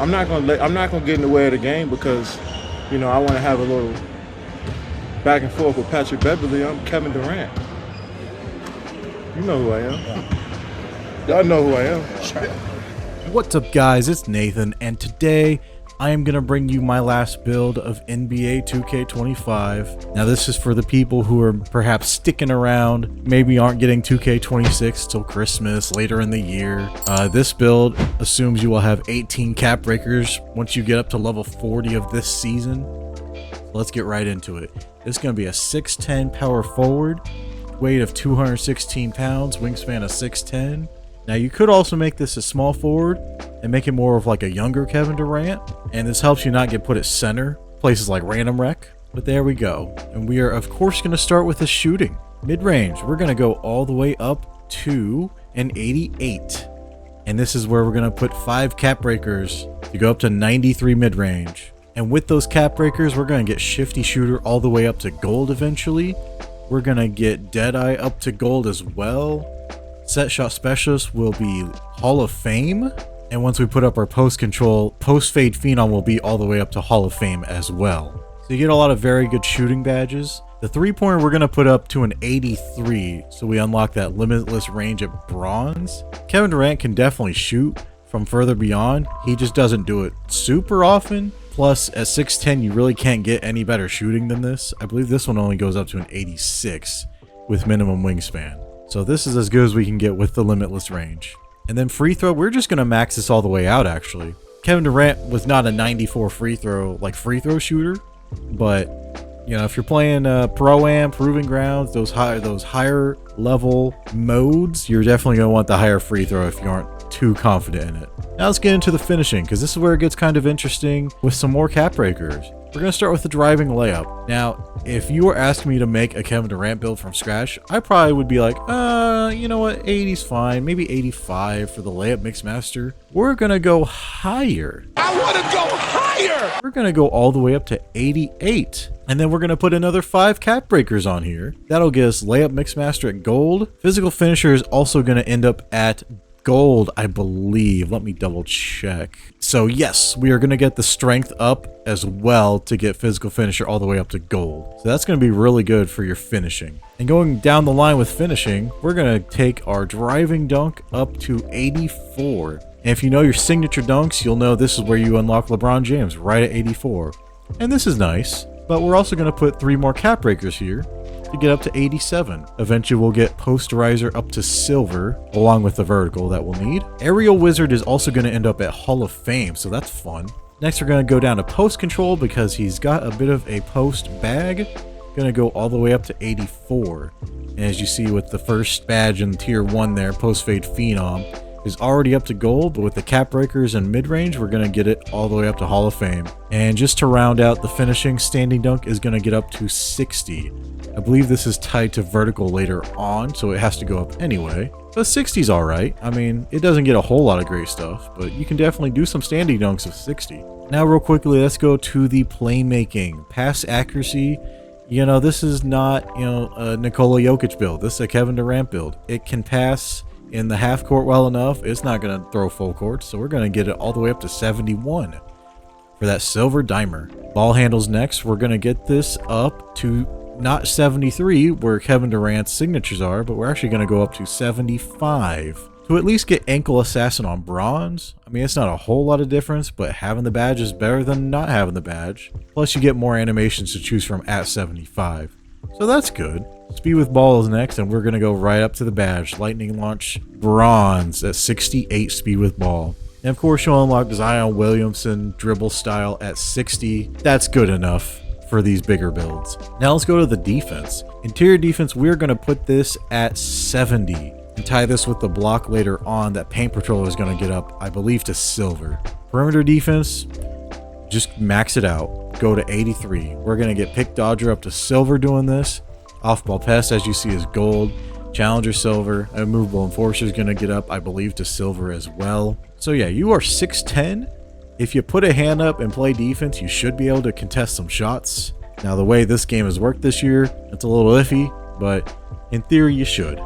I'm not gonna get in the way of the game because, you know, I want to have a little back and forth with Patrick Beverly. I'm Kevin Durant. You know who I am. Y'all know who I am. What's up, guys? It's Nathan, and today I am going to bring you my last build of NBA 2K25. Now, this is for the people who are perhaps sticking around, maybe aren't getting 2K26 till Christmas, later in the year. This build assumes you will have 18 cap breakers once you get up to level 40 of this season. So let's get right into it. It's going to be a 6'10 power forward, weight of 216 pounds, wingspan of 6'10. Now, you could also make this a small forward and make it more of like a younger Kevin Durant, and this helps you not get put at center, places like random rec. But there we go. And we are, of course, going to start with the shooting. Mid-range, we're going to go all the way up to an 88. And this is where we're going to put 5 cap breakers to go up to 93 mid-range. And with those cap breakers, we're going to get Shifty Shooter all the way up to gold eventually. We're going to get Deadeye up to gold as well. Set Shot Specialist will be Hall of Fame. And once we put up our post control, Post Fade Phenom will be all the way up to Hall of Fame as well. So you get a lot of very good shooting badges. The 3-pointer we're going to put up to an 83, so we unlock that limitless range at bronze. Kevin Durant can definitely shoot from further beyond. He just doesn't do it super often. Plus, at 6'10", you really can't get any better shooting than this. I believe this one only goes up to an 86 with minimum wingspan. So this is as good as we can get with the limitless range. And then free throw, we're just going to max this all the way out, actually. Kevin Durant was not a 94 free throw shooter. But, you know, if you're playing Pro-Am, Proving Grounds, those higher level modes, you're definitely going to want the higher free throw if you aren't too confident in it. Now let's get into the finishing, because this is where it gets kind of interesting with some more cap breakers. We're going to start with the driving layup. Now, if you were asking me to make a Kevin Durant build from scratch, I probably would be like, you know what, 80's fine, maybe 85 for the layup mixmaster. We're going to go higher. I want to go higher! We're going to go all the way up to 88. And then we're going to put another 5 cap breakers on here. That'll get us layup mixmaster at gold. Physical finisher is also going to end up at gold, I believe. Let me double check. So yes, we are going to get the strength up as well to get physical finisher all the way up to gold. So that's going to be really good for your finishing. And going down the line with finishing, we're going to take our driving dunk up to 84. And if you know your signature dunks, you'll know this is where you unlock LeBron James, right at 84. And this is nice, but we're also going to put 3 more cap breakers here to get up to 87. Eventually we'll get posterizer up to silver along with the vertical that we'll need. Aerial Wizard is also going to end up at Hall of Fame, so that's fun. Next we're going to go down to post control because he's got a bit of a post bag. Going to go all the way up to 84. And as you see with the first badge in tier 1 there, Post Fade Phenom is already up to gold, but with the cap breakers and mid-range, we're going to get it all the way up to Hall of Fame. And just to round out the finishing, standing dunk is going to get up to 60. I believe this is tied to vertical later on, so it has to go up anyway. But 60's alright. I mean, it doesn't get a whole lot of great stuff, but you can definitely do some standing dunks with 60. Now real quickly, let's go to the playmaking. Pass accuracy. You know, this is not, a Nikola Jokic build. This is a Kevin Durant build. It can pass in the half court well enough. It's not going to throw full court, so we're going to get it all the way up to 71 for that silver dimer. Ball handles next. We're going to get this up to not 73 where Kevin Durant's signatures are, but we're actually going to go up to 75 to at least get ankle assassin on bronze. I mean, it's not a whole lot of difference, but having the badge is better than not having the badge. Plus you get more animations to choose from at 75. So that's good. Speed with ball is next, and we're going to go right up to the badge. Lightning launch bronze at 68 speed with ball. And of course you'll unlock Zion Williamson dribble style at 60. That's good enough for these bigger builds. Now let's go to the defense. Interior defense, we're going to put this at 70 and tie this with the block later on that Paint Patrol is going to get up, I believe, to silver. Perimeter defense, just max it out. Go to 83. We're going to get Pick Dodger up to silver doing this. Off-ball Pest, as you see, is gold. Challenger silver. Immovable Enforcer is going to get up, I believe, to silver as well. So yeah, you are 6'10". If you put a hand up and play defense, you should be able to contest some shots. Now, the way this game has worked this year, it's a little iffy, but in theory, you should.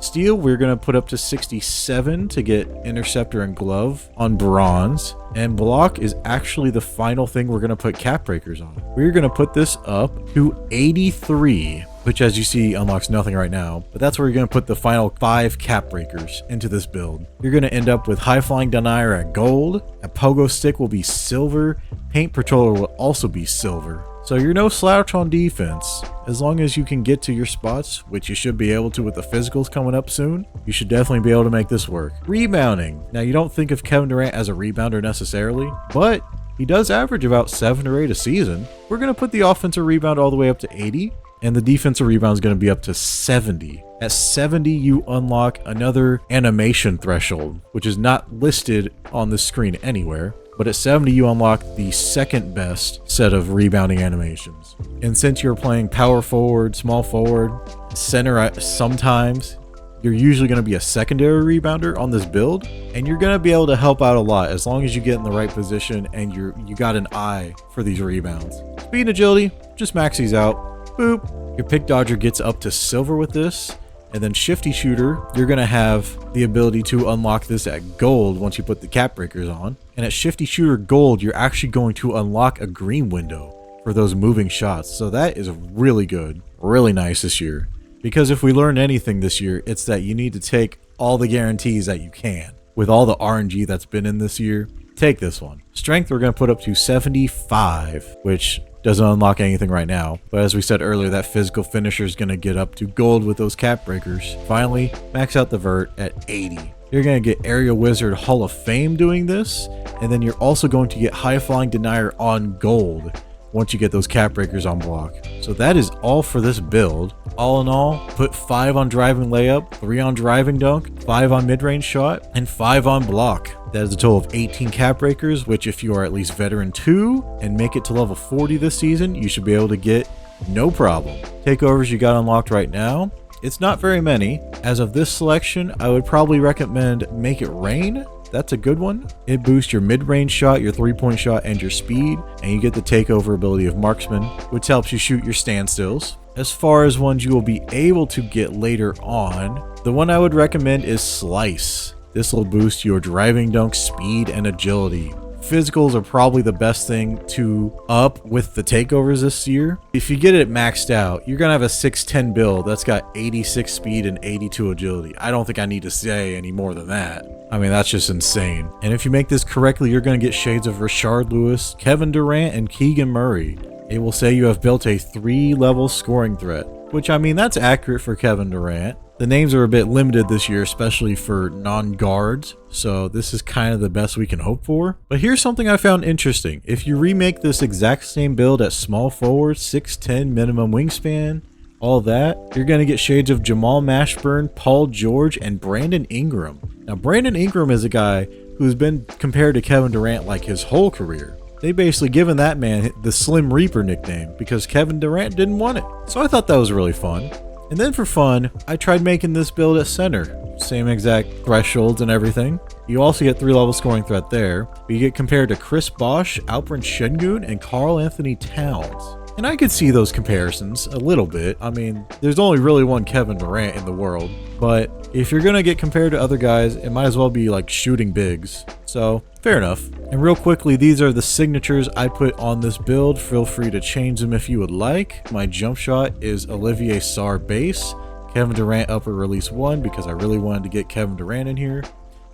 Steel, we're going to put up to 67 to get interceptor and glove on bronze. And block is actually the final thing we're going to put cap breakers on. We're going to put this up to 83, which as you see unlocks nothing right now, but that's where you're going to put the final 5 cap breakers into this build. You're going to end up with high flying denier at gold, a pogo stick will be silver, paint patroller will also be silver. So you're no slouch on defense. As long as you can get to your spots, which you should be able to with the physicals coming up soon, you should definitely be able to make this work. Rebounding. Now you don't think of Kevin Durant as a rebounder necessarily, but he does average about 7 or 8 a season. We're going to put the offensive rebound all the way up to 80, and the defensive rebound is going to be up to 70. At 70, you unlock another animation threshold, which is not listed on the screen anywhere. But at 70, you unlock the second best set of rebounding animations. And since you're playing power forward, small forward, center sometimes, you're usually going to be a secondary rebounder on this build. And you're going to be able to help out a lot as long as you get in the right position and you got an eye for these rebounds. Speed and agility, just max these out. Boop. Your pick dodger gets up to silver with this. And then shifty shooter, you're going to have the ability to unlock this at gold once you put the cap breakers on. And at shifty shooter gold, you're actually going to unlock a green window for those moving shots. So that is really good, really nice this year. Because if we learned anything this year, it's that you need to take all the guarantees that you can. With all the RNG that's been in this year, take this one. Strength, we're going to put up to 75, which doesn't unlock anything right now, but as we said earlier, that physical finisher is going to get up to gold with those cap breakers. Finally, max out the vert at 80. You're going to get Area Wizard Hall of Fame doing this, and then you're also going to get High Flying Denier on gold once you get those cap breakers on block. So that is all for this build. All in all, put 5 on driving layup, 3 on driving dunk, 5 on mid-range shot, and 5 on block. That is a total of 18 cap breakers, which if you are at least veteran 2 and make it to level 40 this season, you should be able to get no problem. Takeovers you got unlocked right now, it's not very many. As of this selection, I would probably recommend Make It Rain. That's a good one. It boosts your mid-range shot, your 3-point shot, and your speed, and you get the takeover ability of Marksman, which helps you shoot your standstills. As far as ones you will be able to get later on, the one I would recommend is Slice. This will boost your driving dunk, speed, and agility. Physicals are probably the best thing to up with the takeovers this year. If you get it maxed out, you're going to have a 6'10 build that's got 86 speed and 82 agility. I don't think I need to say any more than that. I mean, that's just insane. And if you make this correctly, you're going to get shades of Rashard Lewis, Kevin Durant, and Keegan Murray. It will say you have built a 3-level scoring threat, which I mean, that's accurate for Kevin Durant. The names are a bit limited this year, especially for non-guards, so this is kind of the best we can hope for. But here's something I found interesting. If you remake this exact same build at small forward, 6'10 minimum wingspan, all that, you're going to get shades of Jamal Mashburn, Paul George, and Brandon Ingram. Now, Brandon Ingram is a guy who's been compared to Kevin Durant like his whole career. They basically given that man the Slim Reaper nickname because Kevin Durant didn't want it. So I thought that was really fun. And then for fun, I tried making this build at center. Same exact thresholds and everything. You also get 3-level scoring threat there. But you get compared to Chris Bosh, Alperen Şengün, and Karl Anthony Towns. And I could see those comparisons a little bit. I mean, there's only really one Kevin Durant in the world. But if you're going to get compared to other guys, it might as well be like shooting bigs. So, fair enough. And real quickly, these are the signatures I put on this build. Feel free to change them if you would like. My jump shot is Olivier Sarr base. Kevin Durant upper release 1 because I really wanted to get Kevin Durant in here.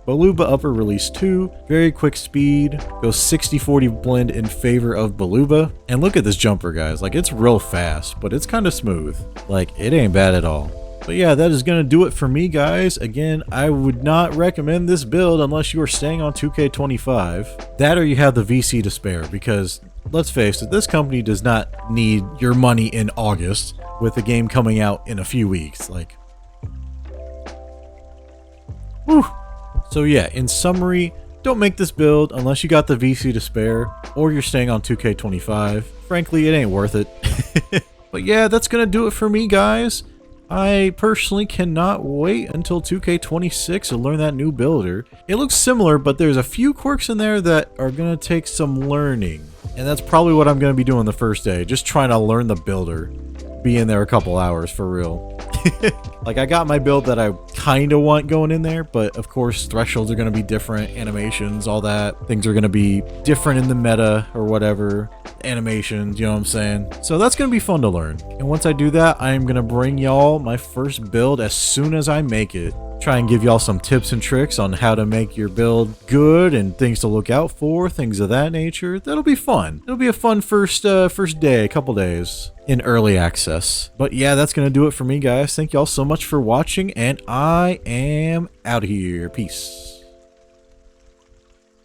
Baluba upper release 2, very quick speed, goes 60-40 blend in favor of Baluba. And look at this jumper, guys. Like, it's real fast, but it's kind of smooth. Like, it ain't bad at all. But yeah, that is going to do it for me, guys. Again, I would not recommend this build unless you are staying on 2K25. That or you have the VC to spare, because let's face it, this company does not need your money in August with the game coming out in a few weeks. Like, whew. So yeah, in summary, don't make this build unless you got the VC to spare or you're staying on 2K25. Frankly, it ain't worth it. But yeah, that's going to do it for me, guys. I personally cannot wait until 2K26 to learn that new builder. It looks similar, but there's a few quirks in there that are going to take some learning. And that's probably what I'm going to be doing the first day. Just trying to learn the builder. Be in there a couple hours for real. Like, I got my build that I kind of want going in there, but of course thresholds are going to be different, animations, all that. Things are going to be different in the meta or whatever. Animations, you know what I'm saying? So that's going to be fun to learn. And once I do that, I am going to bring y'all my first build as soon as I make it. Try and give y'all some tips and tricks on how to make your build good and things to look out for, things of that nature. That'll be fun. It'll be a fun first day, couple days in early access. But yeah, that's gonna do it for me, guys. Thank y'all so much for watching, and I am out of here. Peace.